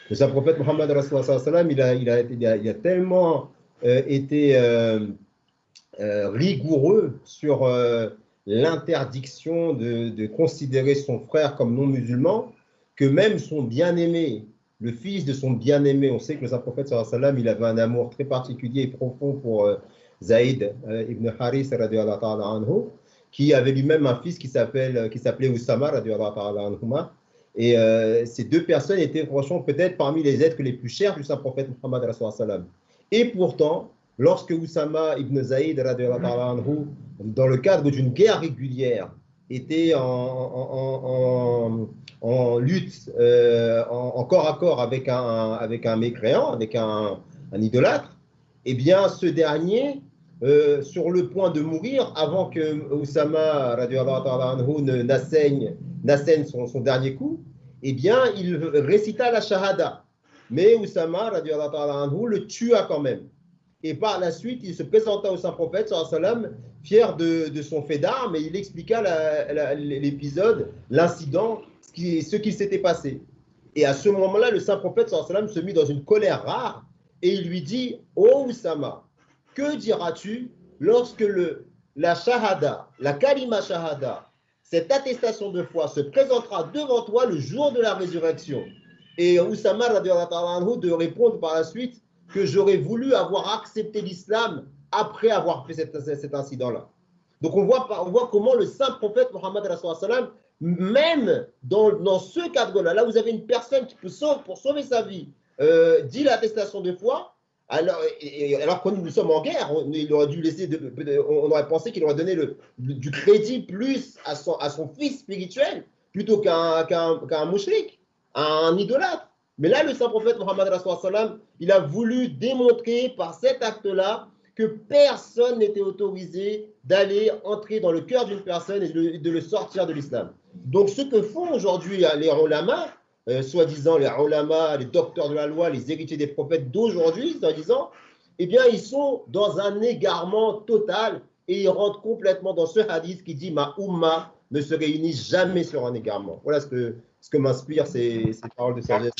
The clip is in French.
Le saint prophète Mohammed il a tellement été rigoureux sur l'interdiction de considérer son frère comme non musulman, que même son bien-aimé, le fils de son bien-aimé, on sait que le saint prophète il avait un amour très particulier et profond pour Zaïd ibn Haris anhu, qui avait lui-même un fils qui s'appelait Oussama anhuma. Et ces deux personnes étaient franchement peut-être parmi les êtres les plus chers du saint prophète Muhammad. Et pourtant, lorsque Oussama ibn Zaïd, anhu, dans le cadre d'une guerre régulière, était en lutte, en corps à corps avec un mécréant, avec un idolâtre, eh bien, ce dernier, sur le point de mourir, avant que Oussama anhu n'assène son dernier coup, eh bien, il récita la shahada. Mais Oussama anhu le tua quand même. Et par la suite, il se présenta au Saint-Prophète, fier de son fait d'armes, et il expliqua l'épisode, l'incident, ce qu'il s'était passé. Et à ce moment-là, le Saint-Prophète se mit dans une colère rare, et il lui dit, « Oh Oussama, que diras-tu lorsque la shahada, la kalima shahada, cette attestation de foi se présentera devant toi le jour de la résurrection ?» Et Oussama de répondre par la suite que j'aurais voulu avoir accepté l'islam après avoir fait cet incident-là. Donc on voit comment le saint prophète Mohammed, même dans ce cadre-là, là vous avez une personne qui peut pour sauver sa vie, dit l'attestation de foi, alors que nous sommes en guerre, il aurait dû laisser, on aurait pensé qu'il aurait donné du crédit plus à son fils spirituel plutôt qu'un mouchrik, un idolâtre. Mais là, le saint prophète Mohammed, il a voulu démontrer par cet acte-là que personne n'était autorisé d'aller entrer dans le cœur d'une personne et de le sortir de l'islam. Donc, ce que font aujourd'hui les ulama, soi-disant les ulama, les docteurs de la loi, les héritiers des prophètes d'aujourd'hui, soi-disant, eh bien, ils sont dans un égarement total et ils rentrent complètement dans ce hadith qui dit « Ma umma ne se réunit jamais sur un égarement ». Voilà ce que m'inspirent ces paroles de sagesse.